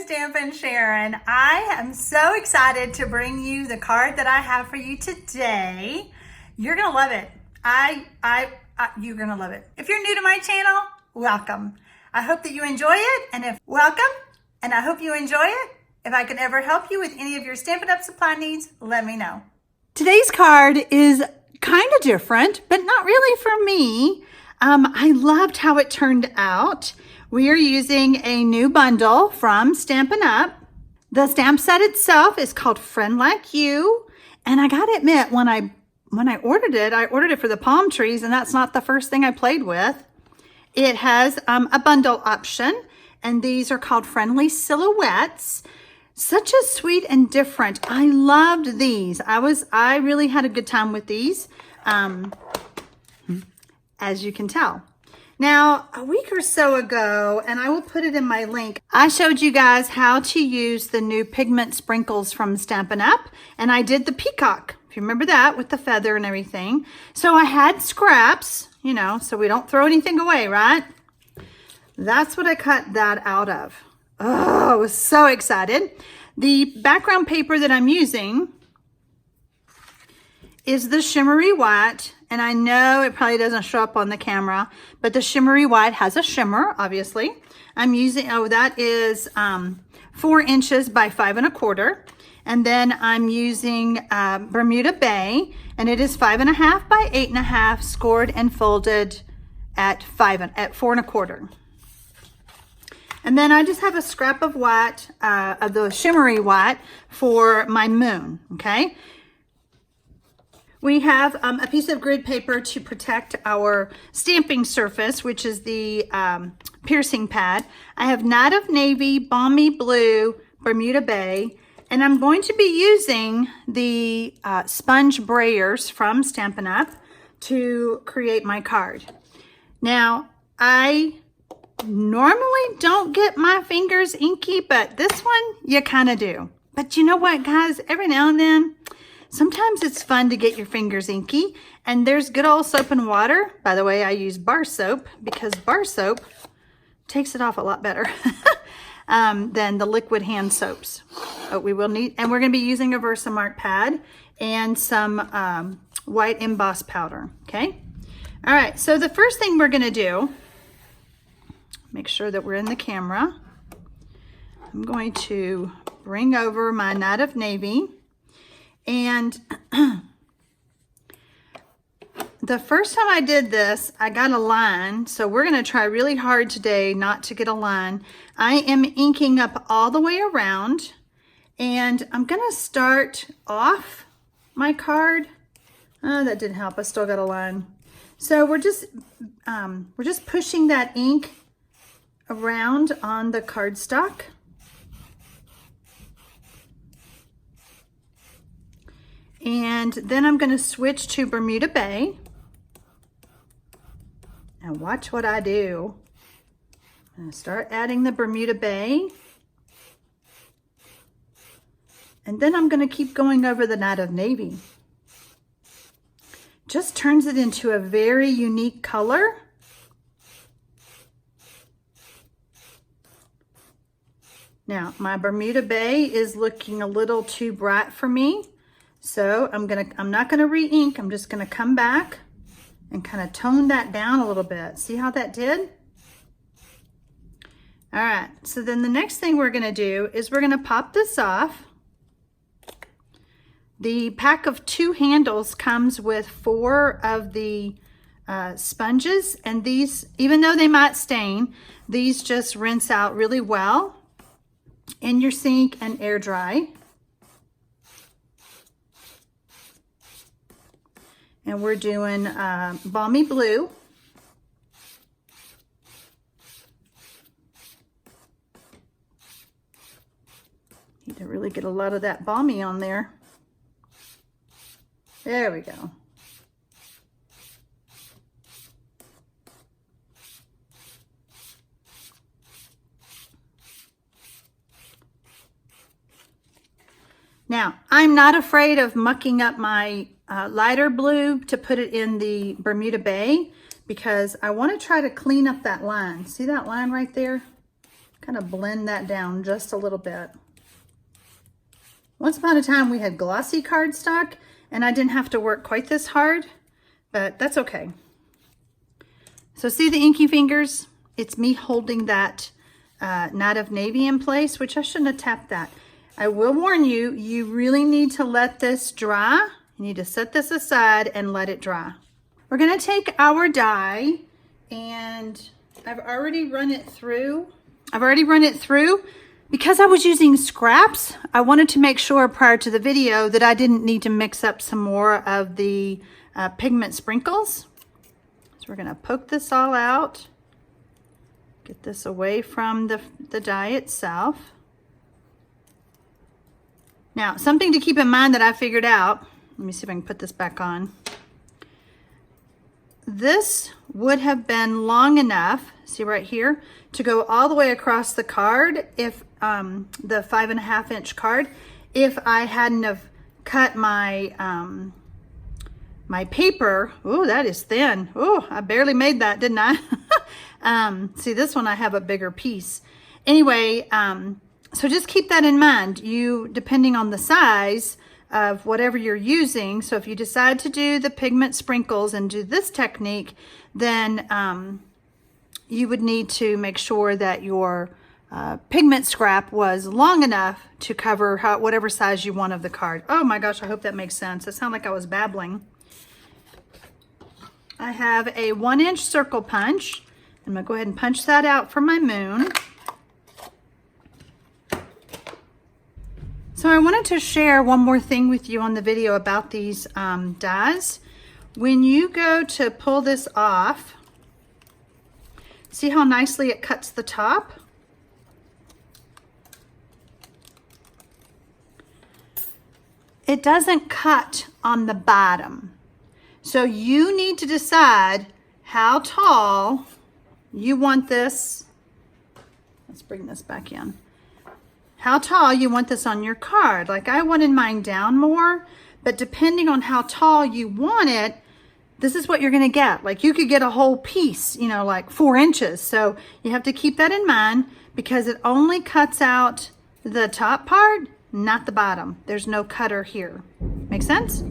TxStampin, Sharon. I am so excited to bring you the card that I have for you today. You're gonna love it. You're gonna love it. If you're new to my channel, welcome. I hope that you enjoy it, and I hope you enjoy it. If I can ever help you with any of your Stampin' Up supply needs, let me know. Today's card is kind of different, but not really for me. I loved how it turned out. We are using a new bundle from Stampin' Up. The stamp set itself is called Friend Like You. And I gotta admit, when I ordered it for the palm trees, and that's not the first thing I played with. It has a bundle option, and these are called Friendly Silhouettes. Such a sweet and different. I loved these. I really had a good time with these, as you can tell. Now, a week or so ago, and I will put it in my link, I showed you guys how to use the new pigment sprinkles from Stampin' Up, and I did the peacock, if you remember that, with the feather and everything. So I had scraps, you know, so we don't throw anything away, right? That's what I cut that out of. Oh, I was so excited. The background paper that I'm using is the shimmery white, and I know it probably doesn't show up on the camera, but the shimmery white has a shimmer, obviously. I'm using, that is 4 inches by 5 1/4. And then I'm using Bermuda Bay, and it is 5 1/2 by 8 1/2, scored and folded at 4 1/4. And then I just have a scrap of white, of the shimmery white for my moon, okay? We have a piece of grid paper to protect our stamping surface, which is the piercing pad. I have Night of Navy, Balmy Blue, Bermuda Bay, and I'm going to be using the sponge brayers from Stampin' Up to create my card. Now, I normally don't get my fingers inky, but this one you kind of do. But you know what, guys? Every now and then, sometimes it's fun to get your fingers inky, and there's good old soap and water. By the way, I use bar soap because bar soap takes it off a lot better than the liquid hand soaps. But we will need, and we're going to be using a Versamark pad and some white emboss powder, okay? All right, so the first thing we're going to do, make sure that we're in the camera. I'm going to bring over my Night of Navy. And the first time I did this, I got a line. So we're going to try really hard today not to get a line. I am inking up all the way around. And I'm going to start off my card. Oh, that didn't help. I still got a line. So we're just pushing that ink around on the cardstock. And then I'm going to switch to Bermuda Bay. Now watch what I do. I'm going to start adding the Bermuda Bay. And then I'm going to keep going over the Night of Navy. Just turns it into a very unique color. Now, my Bermuda Bay is looking a little too bright for me. So I'm not gonna re-ink. I'm just gonna come back and kind of tone that down a little bit. See how that did? All right, so then the next thing we're gonna do is we're gonna pop this off. The pack of 2 handles comes with 4 of the sponges, and these, even though they might stain, these just rinse out really well in your sink and air dry. And we're doing Balmy Blue. Need to really get a lot of that balmy on there. There we go. Now, I'm not afraid of mucking up my lighter blue to put it in the Bermuda Bay because I want to try to clean up that line. See that line right there? Kind of blend that down just a little bit. Once upon a time we had glossy cardstock and I didn't have to work quite this hard, but that's okay. So see the inky fingers? It's me holding that knot of navy in place, which I shouldn't have tapped that. I will warn you, you really need to let this dry. You need to set this aside and let it dry. We're gonna take our die, and I've already run it through. Because I was using scraps, I wanted to make sure prior to the video that I didn't need to mix up some more of the pigment sprinkles. So we're gonna poke this all out. Get this away from the die itself. Now, something to keep in mind that I figured out, let me see if I can put this back on. This would have been long enough, see right here, to go all the way across the card, if the 5.5 inch card, if I hadn't have cut my my paper. Oh, that is thin. Oh, I barely made that, didn't I? See, this one I have a bigger piece. Anyway, so just keep that in mind. You, depending on the size of whatever you're using, so if you decide to do the pigment sprinkles and do this technique, then you would need to make sure that your pigment scrap was long enough to cover whatever size you want of the card. Oh my gosh, I hope that makes sense. It sounded like I was babbling. I have a 1-inch circle punch. I'm gonna go ahead and punch that out for my moon. So I wanted to share one more thing with you on the video about these dies. When you go to pull this off, see how nicely it cuts the top? It doesn't cut on the bottom. So you need to decide how tall you want this. Let's bring this back in. How tall you want this on your card. Like I wanted mine down more, but depending on how tall you want it, this is what you're gonna get. Like you could get a whole piece, you know, like 4 inches. So you have to keep that in mind because it only cuts out the top part, not the bottom. There's no cutter here. Make sense?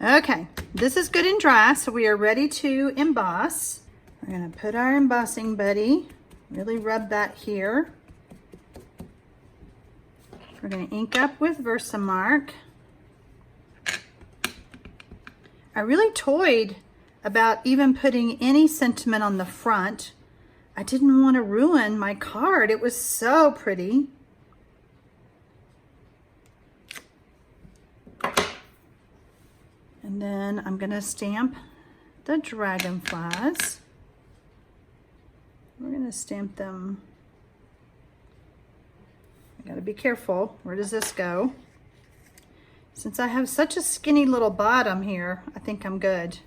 Okay, this is good and dry, so we are ready to emboss. We're gonna put our embossing buddy, really rub that here. We're gonna ink up with Versamark. I really toyed about even putting any sentiment on the front. I didn't want to ruin my card. It was so pretty. And then I'm gonna stamp the dragonflies. We're gonna stamp them. I gotta be careful. Where does this go? Since I have such a skinny little bottom here, I think I'm good.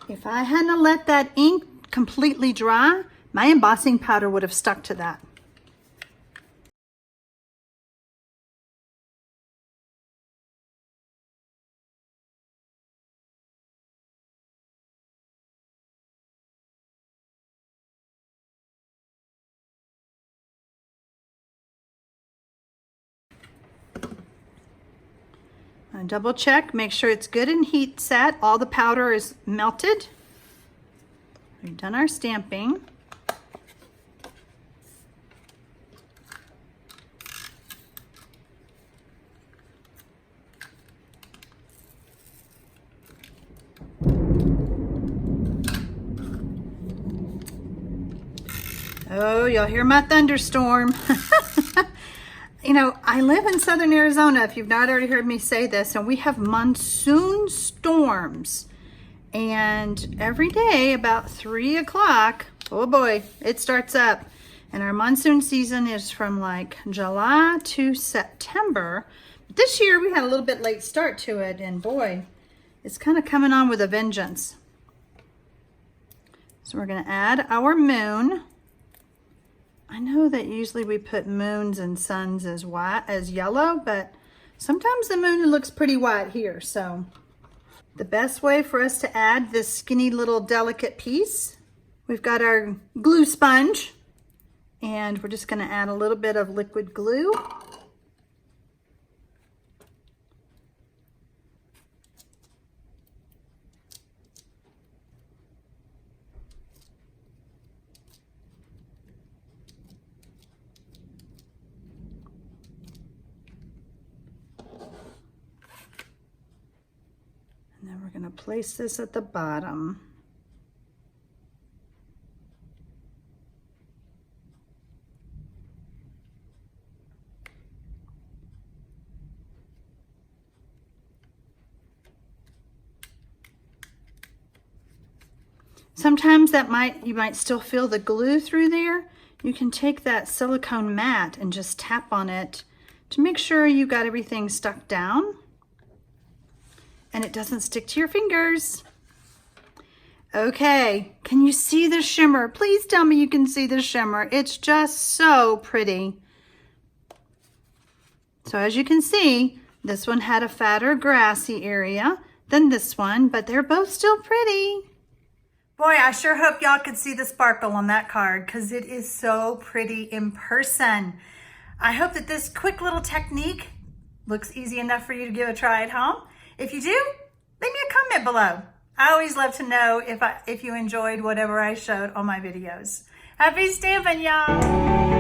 If I hadn't let that ink completely dry, my embossing powder would have stuck to that. Double check, make sure it's good and heat set. All the powder is melted. We've done our stamping. Oh, y'all hear my thunderstorm. You know, I live in southern Arizona, if you've not already heard me say this, and we have monsoon storms. And every day about 3 o'clock, oh boy, it starts up. And our monsoon season is from like July to September. This year we had a little bit late start to it, and boy, it's kind of coming on with a vengeance. So we're going to add our moon. I know that usually we put moons and suns as white, as yellow, but sometimes the moon looks pretty white here. So the best way for us to add this skinny little delicate piece, we've got our glue sponge, and we're just going to add a little bit of liquid glue. And then we're going to place this at the bottom. Sometimes you might still feel the glue through there. You can take that silicone mat and just tap on it to make sure you got everything stuck down and it doesn't stick to your fingers. Okay, can you see the shimmer? Please tell me you can see the shimmer. It's just so pretty. So as you can see, this one had a fatter grassy area than this one, but they're both still pretty. Boy, I sure hope y'all could see the sparkle on that card because it is so pretty in person. I hope that this quick little technique looks easy enough for you to give a try at home. If you do, leave me a comment below. I always love to know if you enjoyed whatever I showed on my videos. Happy stamping, y'all!